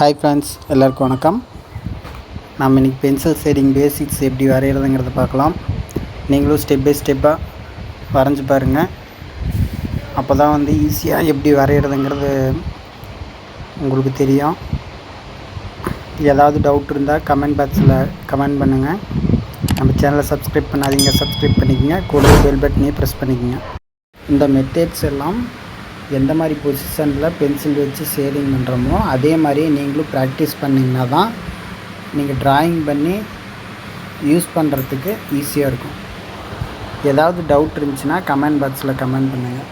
Hi friends, எல்லாருக்கும் வணக்கம். நாம் இன்றைக்கி பென்சில் ஷேடிங் பேசிக்ஸ் எப்படி வரைகிறதுங்கிறத பார்க்கலாம். நீங்களும் ஸ்டெப் பை ஸ்டெப்பாக வரைஞ்சி பாருங்கள். அப்போ தான் ஈஸியாக எப்படி வரைகிறதுங்கிறது உங்களுக்கு தெரியும். ஏதாவது டவுட் இருந்தால் கமெண்ட் பாக்ஸில் கமெண்ட் பண்ணுங்கள். நம்ம சேனலை சப்ஸ்கிரைப் பண்ணாதீங்க, சப்ஸ்கிரைப் பண்ணிக்கோங்க. கூடவே பெல் பட்டனையும் ப்ரெஸ் பண்ணிக்கோங்க. இந்த மெத்தட்ஸ் எல்லாம் எந்த மாதிரி பொசிஷனில் பென்சில் வச்சு ஷேடிங் பண்ணுறோமோ அதே மாதிரி நீங்களும் ப்ராக்டிஸ் பண்ணிங்கன்னா தான் நீங்கள் ட்ராயிங் பண்ணி யூஸ் பண்ணுறதுக்கு ஈஸியாக இருக்கும். ஏதாவது டவுட் இருந்துச்சுன்னா கமெண்ட் பாக்ஸில் கமெண்ட் பண்ணுங்கள்.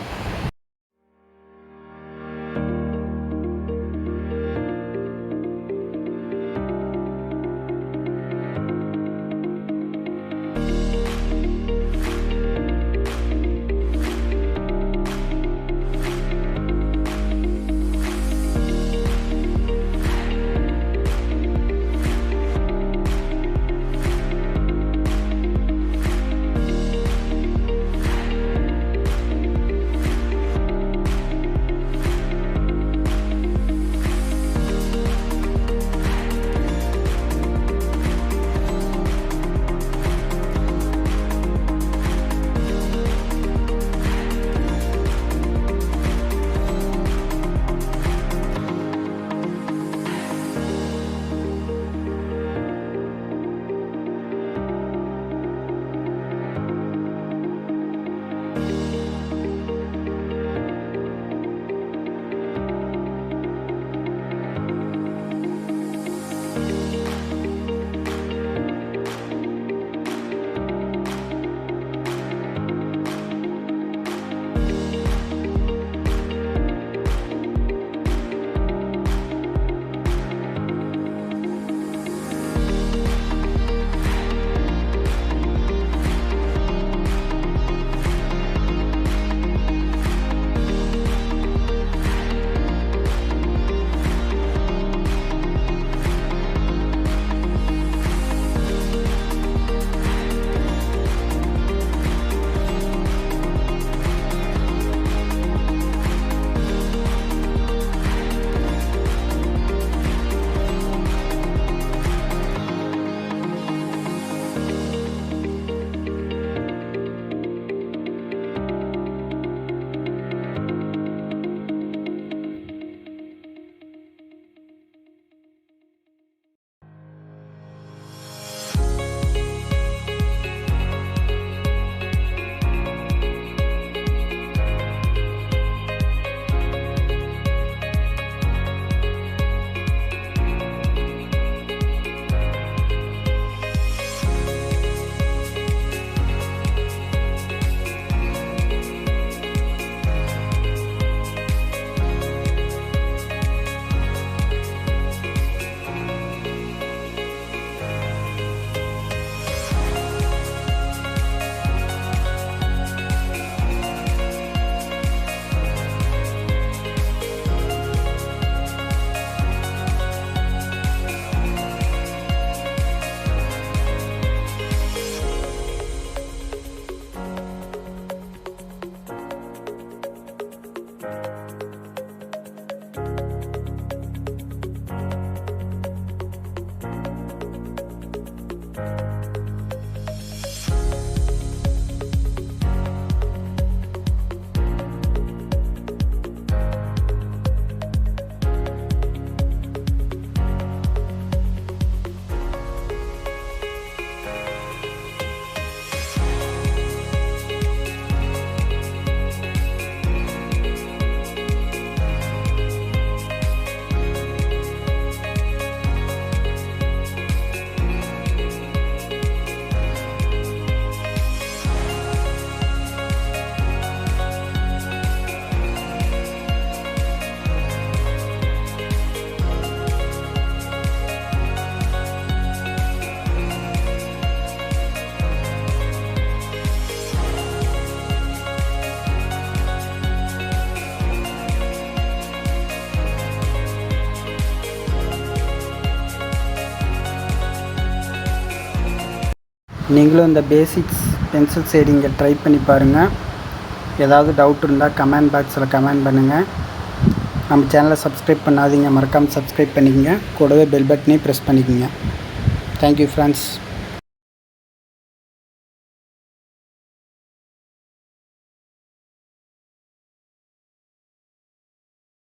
நீங்களும் இந்த பேசிக்ஸ் பென்சில் ஷேடிங்கை ட்ரை பண்ணி பாருங்கள். ஏதாவது டவுட் இருந்தால் கமெண்ட் பாக்ஸில் கமெண்ட் பண்ணுங்கள். நம்ம சேனலை சப்ஸ்கிரைப் பண்ணாதீங்க, மறக்காமல் சப்ஸ்கிரைப் பண்ணிக்கங்க. கூடவே பெல் பட்டனையும் ப்ரெஸ் பண்ணிக்கோங்க. Thank you friends.